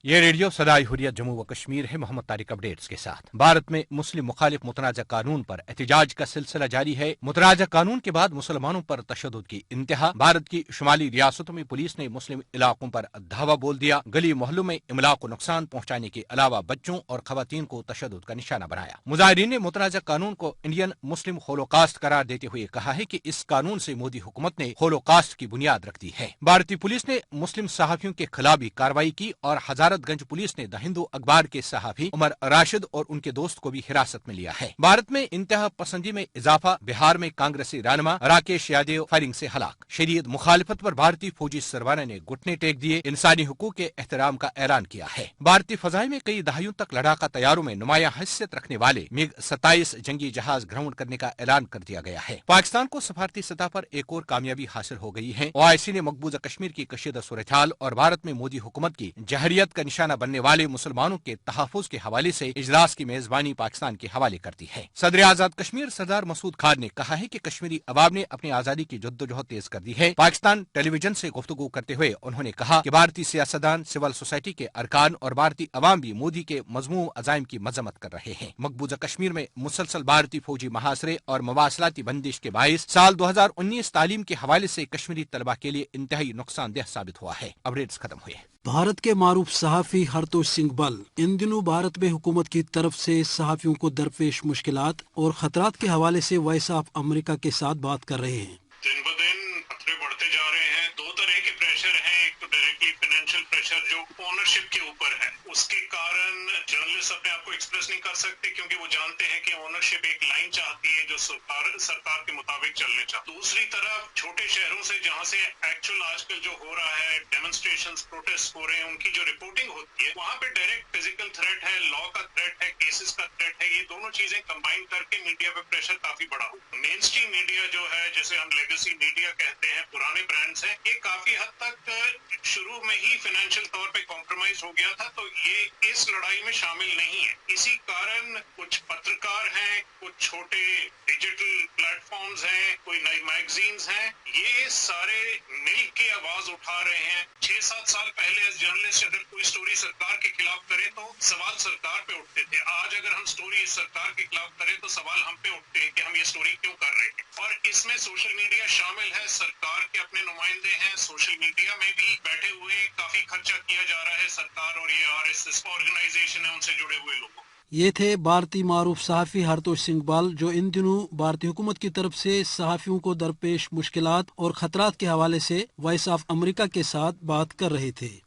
یہ ریڈیو صدائے حریت جموں و کشمیر ہے۔ محمد طارق اپڈیٹس کے ساتھ۔ بھارت میں مسلم مخالف متنازع قانون پر احتجاج کا سلسلہ جاری ہے۔ متنازع قانون کے بعد مسلمانوں پر تشدد کی انتہا۔ بھارت کی شمالی ریاستوں میں پولیس نے مسلم علاقوں پر دھاوا بول دیا۔ گلی محلوں میں املاک کو نقصان پہنچانے کے علاوہ بچوں اور خواتین کو تشدد کا نشانہ بنایا۔ مظاہرین نے متنازع قانون کو انڈین مسلم ہولوکاسٹ قرار دیتے ہوئے کہا ہے کہ اس قانون سے مودی حکومت نے ہولوکاسٹ کی بنیاد رکھ دی ہے۔ بھارتی پولیس نے مسلم صحافیوں کے خلاف بھی کارروائی کی اور ہزارت گنج پولیس نے دی ہندو اخبار کے صحافی عمر راشد اور ان کے دوست کو بھی حراست میں لیا ہے۔ بھارت میں انتہا پسندی میں اضافہ۔ بہار میں کانگریسی رہنما راکیش یادو فائرنگ سے ہلاک۔ شدید مخالفت پر بھارتی فوجی سربراہ نے گھٹنے ٹیک دیے۔ انسانی حقوق کے احترام کا اعلان کیا ہے۔ بھارتی فضائے میں کئی دہائیوں تک لڑاکا طیاروں میں نمایاں حیثیت رکھنے والے MiG 27 جنگی جہاز گراؤنڈ کرنے کا اعلان کر دیا گیا ہے۔ پاکستان کو سفارتی سطح پر ایک اور کامیابی حاصل ہو گئی ہے۔ OIC نے مقبوضہ کشمیر کی کشیدہ صورتحال اور بھارت میں مودی حکومت کی جہریت کا نشانہ بننے والے مسلمانوں کے تحفظ کے حوالے سے اجلاس کی میزبانی پاکستان کے حوالے کر دی ہے۔ صدر آزاد کشمیر سردار مسعود خان نے کہا ہے کہ کشمیری عوام نے اپنی آزادی کی جدوجہد تیز کر دی ہے۔ پاکستان ٹیلی ویژن سے گفتگو کرتے ہوئے انہوں نے کہا کہ بھارتی سیاستدان، سول سوسائٹی کے ارکان اور بھارتی عوام بھی مودی کے مذموم عزائم کی مذمت کر رہے ہیں۔ مقبوضہ کشمیر میں مسلسل بھارتی فوجی محاصرے اور مواصلاتی بندش کے باعث سال 2019 تعلیم کے حوالے سے کشمیری طلبہ کے لیے انتہائی نقصان دہ ثابت ہوا ہے۔ اپڈیٹس ختم ہوئے۔ بھارت کے معروف صحافی ہرتوش سنگھ بل ان دنوں بھارت میں حکومت کی طرف سے صحافیوں کو درپیش مشکلات اور خطرات کے حوالے سے وائس آف امریکہ کے ساتھ بات کر رہے ہیں۔ دن ب دن خطرے بڑھتے جا رہے ہیں۔ دو طرح کے پریشر ہیں، ایک تو ڈائریکٹلی فائنینشیل پریشر جو اونرشپ کے اوپر ہے، اس کے کارن جرنلسٹ اپنے آپ کو ایکسپریس نہیں کر سکتے کیونکہ وہ جانتے ہیں کہ اونرشپ ایک لائن چاہتی ہے جو سرکار کے مطابق چلنے چاہتی۔ دوسری طرف چھوٹے شہروں سے جہاں سے ایکچوئل آج کل جو ہو رہا ہے، ڈیمونسٹریشنز، پروٹیسٹ ہو رہے ہیں، ان کی جو رپورٹنگ ہوتی ہے وہاں پہ ڈائریکٹ فزیکل تھریٹ ہے، لا کا تھریٹ ہے، کیسز کا تھریٹ ہے۔ یہ دونوں چیزیں کمبائن کر کے میڈیا پہ پریشر کافی بڑا ہو۔ مین اسٹریم میڈیا جو ہے، جسے ہم لیگیسی میڈیا کہتے ہیں، پرانے برانڈز ہیں، یہ کافی حد تک شروع میں ہی فائنینشیل طور پہ کمپرومائز ہو گیا تھا، تو یہ اس لڑائی میں شامل نہیں ہے۔ اسی کارن کچھ پترکار ہیں، کچھ چھوٹے ڈیجیٹل پلیٹ فارمز ہیں، کوئی نئی میگزینز ہیں، یہ سارے مل کے آواز اٹھا رہے ہیں۔ 6-7 سال پہلے ایز جرنلسٹ اگر کوئی سٹوری سرکار کے خلاف کرے تو سوال سرکار پہ اٹھتے تھے۔ آج اگر ہم سٹوری سرکار کے خلاف کریں تو سوال ہم پہ اٹھتے ہیں کہ ہم یہ سٹوری کیوں کر رہے ہیں۔ اور اس میں سوشل میڈیا شامل ہے، سرکار کے اپنے نمائندے ہیں، سوشل میڈیا میں بھی بیٹھے ہوئے کافی خرچہ کیا جا رہا ہے سرکار اور یہ RSS آرگنائزیشن ہے، ان سے جڑے ہوئے لوگوں۔ یہ تھے بھارتی معروف صحافی ہرتوش سنگھ بل جو ان دنوں بھارتی حکومت کی طرف سے صحافیوں کو درپیش مشکلات اور خطرات کے حوالے سے وائس آف امریکہ کے ساتھ بات کر رہے تھے۔